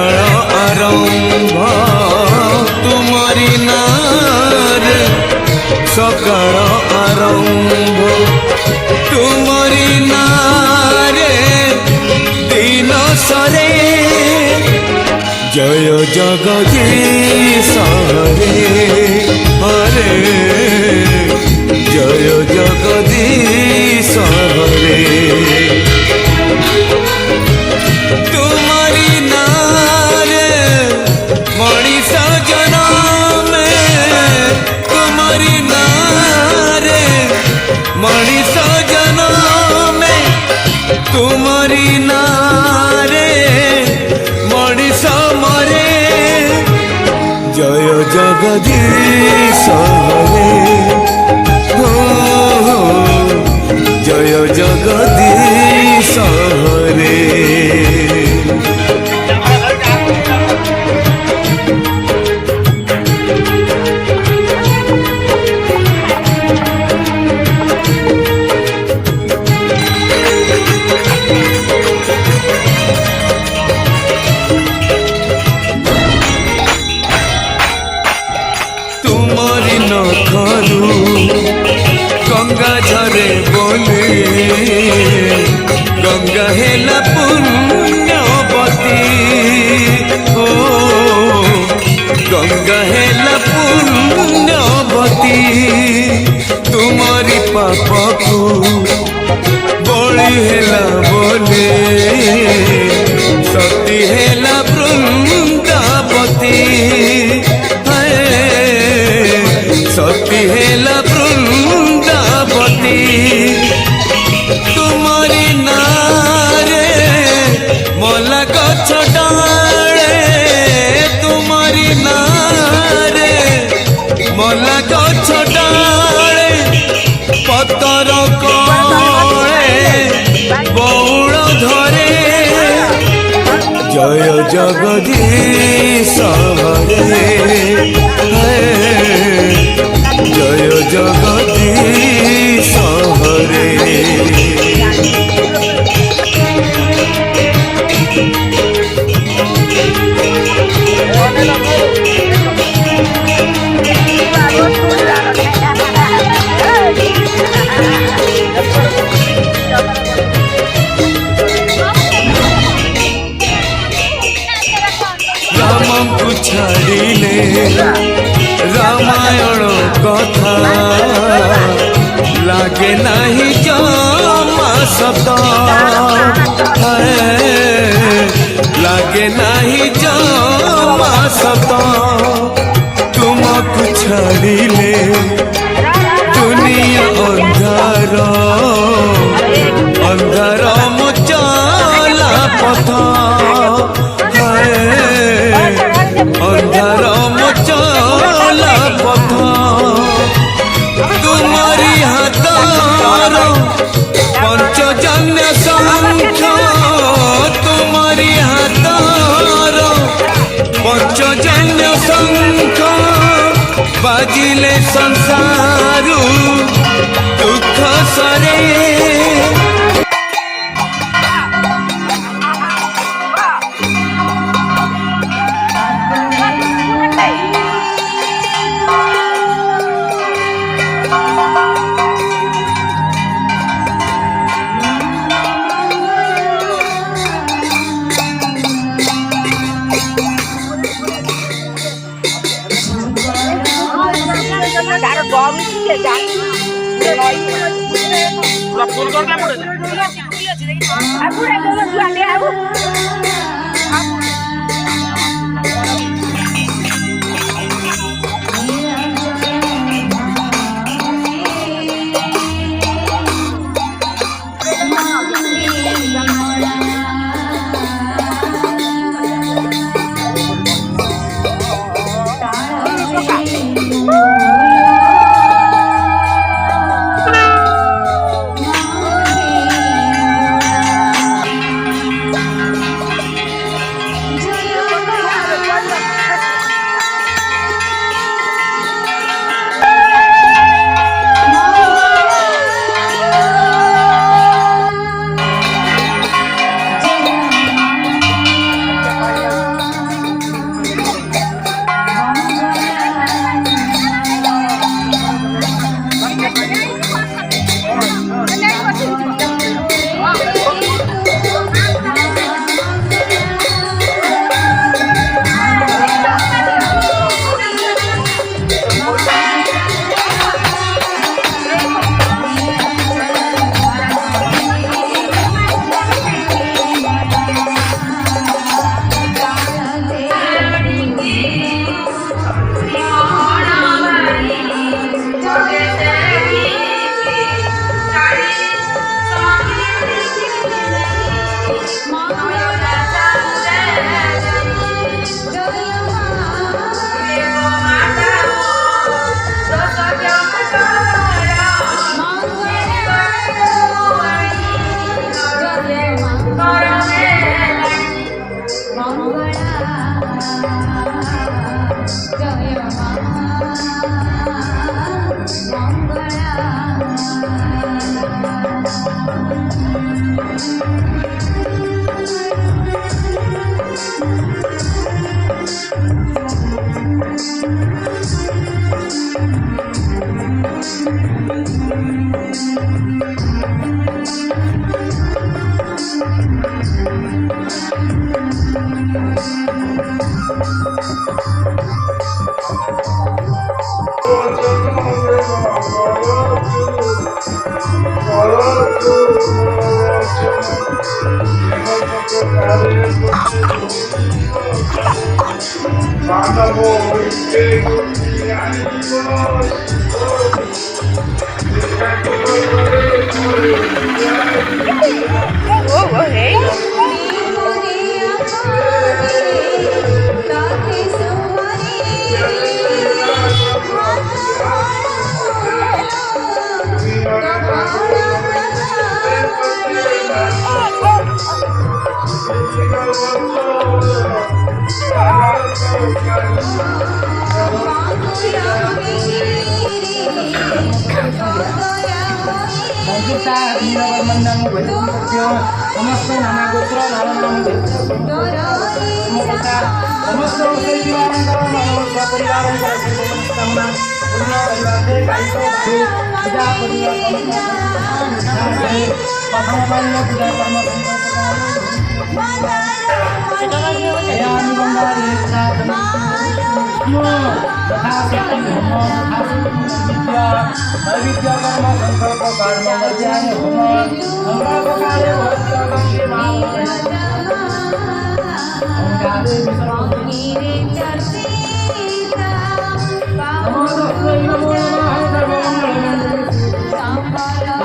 सकाळ आरंभ तुमरी नारे सकाळ आरंभ तुमरी नारे दिन सरे जय जगदीश हरे हरे जय जगदीश हरे तुम्हारी नारे मनीष जन्म तुम्हारी नारे मनीष जन्म तुम्हारी नारे मनीष मरे जय जगदीश हरे जय जगदीश हरे तुमरी नखरू गंगा झरे बोले गंगा हेला पुण्यवती ओ गंगा हेला पुण्यवती तुमरी पाप को बड़ी हेला बोले सती हेला वृंदावती सती हेला वृंदावती तुम्हारी नारे मला गछ डाले तुम्हारी नारे मला गछ डाले पतर कले बौल धरे जय जगदीश हरे जय जगदीश हरे राम को छाड़िले रामायण कथा लागे नहीं जमा सत लागे नहीं जमा सत तुमको छाड़िले दुनिया अंधार अंधार मुचला पथ अंधार मुचला पथ तुम्हारी हाथर पंचजन्य शंख तुम्हारी हाथर पंचजन्य शंख बाजिले संसारू दुख सरे Oh, hey. Kita mendapat menang समस्त नाना गोत्र नारायण समस्त Terima kasih.